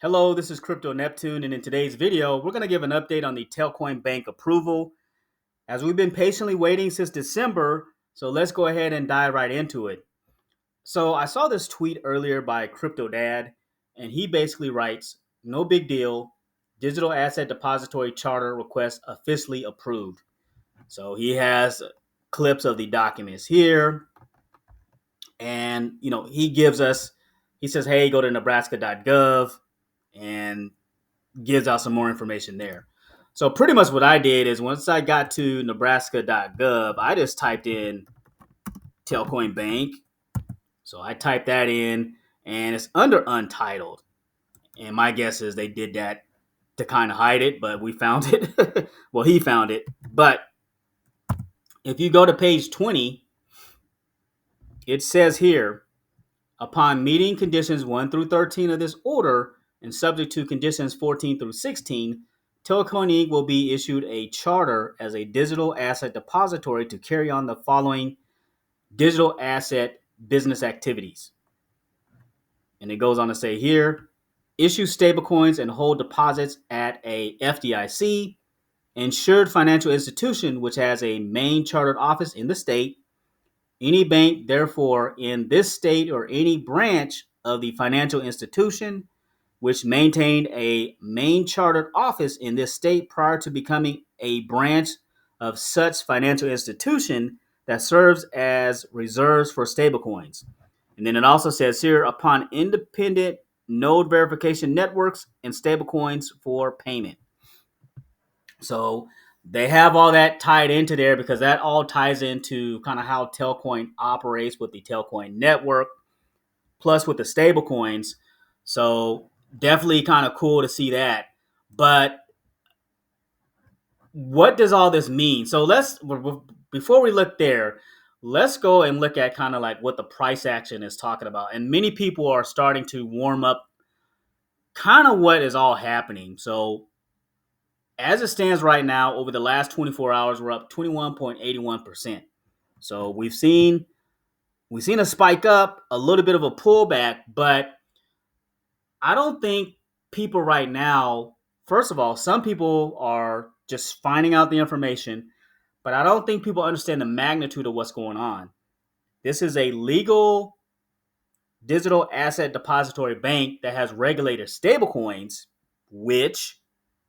Hello, this is Crypto Neptune, and in today's video, we're going to give an update on the Telcoin Bank Approval. As we've been patiently waiting since December, so let's go ahead and dive right into it. So I saw this tweet earlier by Crypto Dad, and he basically writes, "No big deal. Digital Asset Depository Charter request officially approved." So he has clips of the documents here, and he says, "Hey, go to nebraska.gov." and gives out some more information there. So pretty much what I did is once I got to nebraska.gov, I just typed in Telcoin Bank. So I typed that in and it's under untitled. And my guess is they did that to kind of hide it, but we found it. Well, he found it. But if you go to page 20, it says here, upon meeting conditions 1 through 13 of this order and subject to conditions 14 through 16, Telcoin Inc. will be issued a charter as a digital asset depository to carry on the following digital asset business activities. And it goes on to say here, issue stablecoins and hold deposits at a FDIC, insured financial institution which has a main chartered office in the state. Any bank, therefore, in this state or any branch of the financial institution which maintained a main chartered office in this state prior to becoming a branch of such financial institution that serves as reserves for stablecoins. And then it also says here, upon independent node verification networks and stablecoins for payment. So they have all that tied into there because that all ties into kind of how Telcoin operates with the Telcoin network, plus with the stable coins. So definitely kind of cool to see that. But what does all this mean? So before we look there, let's go and look at kind of like what the price action is talking about. And many people are starting to warm up kind of what is all happening. So as it stands right now, over the last 24 hours, we're up 21.81%. So we've seen a spike up, a little bit of a pullback, but I don't think people right now, first of all, some people are just finding out the information, but I don't think people understand the magnitude of what's going on. This is a legal digital asset depository bank that has regulated stablecoins, which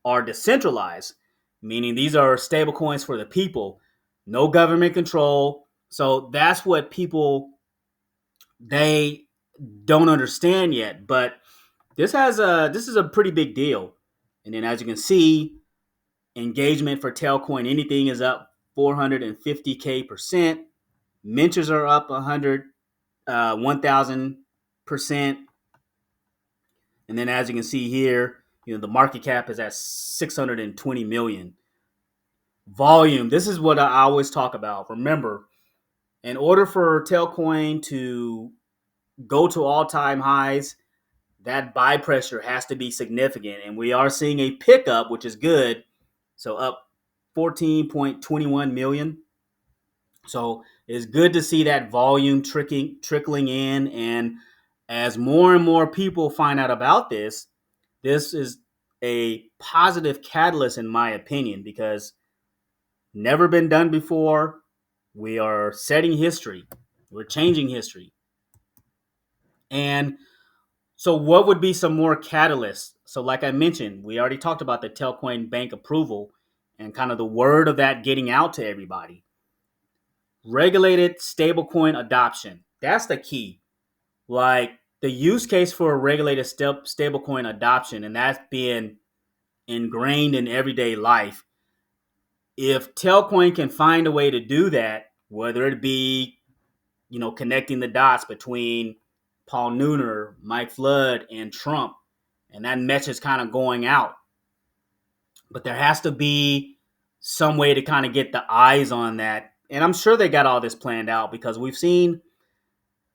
are decentralized, meaning these are stablecoins for the people, no government control. So that's what people they don't understand yet. But this is a pretty big deal. And then as you can see, engagement for Telcoin anything is up 450K%. Mentors are up 1,000%. And then as you can see here, the market cap is at 620 million. Volume, this is what I always talk about. Remember, in order for Telcoin to go to all-time highs, that buy pressure has to be significant. And we are seeing a pickup, which is good. So up 14.21 million. So it's good to see that volume trickling in. And as more and more people find out about this, this is a positive catalyst, in my opinion, because never been done before. We are setting history. We're changing history. And so what would be some more catalysts? So like I mentioned, we already talked about the Telcoin Bank Approval and kind of the word of that getting out to everybody. Regulated stablecoin adoption. That's the key. Like the use case for a regulated stablecoin adoption, and that's being ingrained in everyday life. If Telcoin can find a way to do that, whether it be, connecting the dots between Paul Nooner, Mike Flood, and Trump, and that message kind of going out. But there has to be some way to kind of get the eyes on that. And I'm sure they got all this planned out because we've seen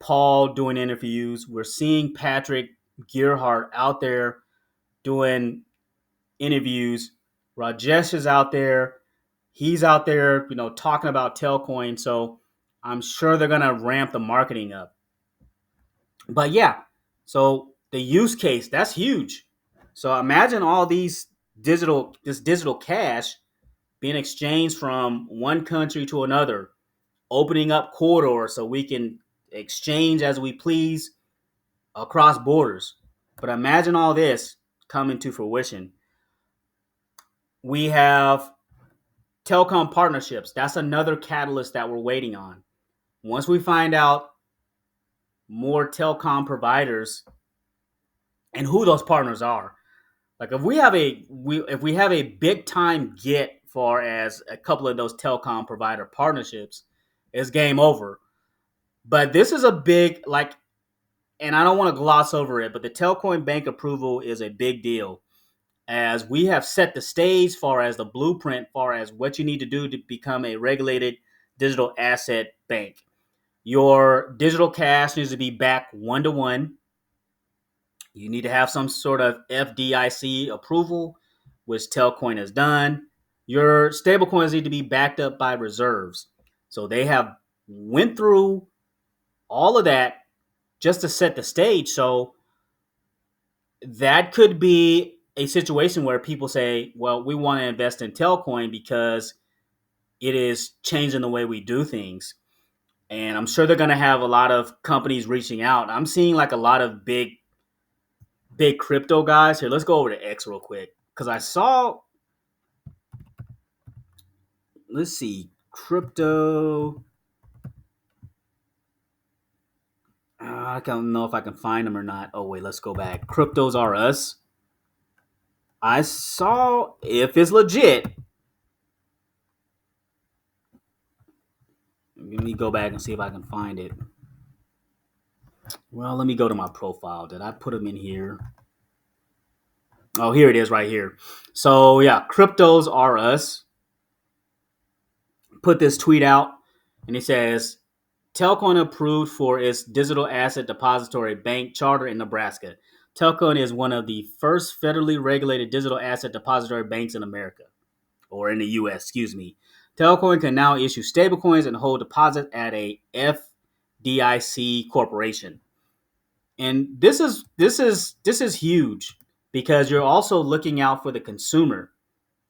Paul doing interviews. We're seeing Patrick Gearhart out there doing interviews. Rajesh is out there. He's out there, talking about Telcoin. So I'm sure they're going to ramp the marketing up. But yeah, so the use case, that's huge. So imagine all this digital cash being exchanged from one country to another, opening up corridors so we can exchange as we please across borders. But imagine all this coming to fruition. We have telecom partnerships. That's another catalyst that we're waiting on. Once we find out more telecom providers and who those partners are, like if we have a big time get far as a couple of those telecom provider partnerships, it's game over. But this is a big and I don't want to gloss over it, but the Telcoin Bank approval is a big deal, as we have set the stage far as the blueprint, far as what you need to do to become a regulated digital asset bank. Your digital cash needs to be backed 1-to-1. You need to have some sort of FDIC approval, which Telcoin has done. Your stablecoins need to be backed up by reserves. So they have went through all of that just to set the stage. So that could be a situation where people say, well, we want to invest in Telcoin because it is changing the way we do things. And I'm sure they're going to have a lot of companies reaching out. I'm seeing like a lot of big crypto guys. Here, let's go over to X real quick. Because I saw, let's see, crypto. I don't know if I can find them or not. Oh, wait, let's go back. Cryptos are us. I saw, if it's legit, let me go back and see if I can find it. Well, let me go to my profile. Did I put them in here? Oh, here it is right here. So, yeah, cryptos are us. Put this tweet out, and he says, Telcoin approved for its digital asset depository bank charter in Nebraska. Telcoin is one of the first federally regulated digital asset depository banks in America, or in the U.S., excuse me. Telcoin can now issue stablecoins and hold deposits at a FDIC corporation. And this is huge because you're also looking out for the consumer.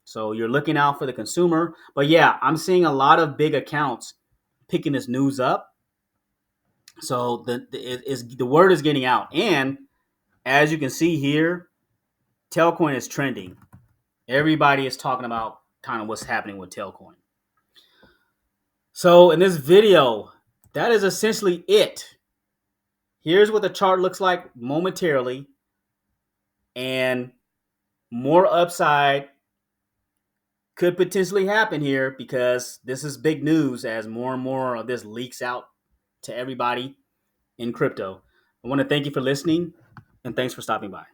So you're looking out for the consumer. But yeah, I'm seeing a lot of big accounts picking this news up. So the word is getting out. And as you can see here, Telcoin is trending. Everybody is talking about kind of what's happening with Telcoin. So in this video, that is essentially it. Here's what the chart looks like momentarily. And more upside could potentially happen here because this is big news as more and more of this leaks out to everybody in crypto. I want to thank you for listening and thanks for stopping by.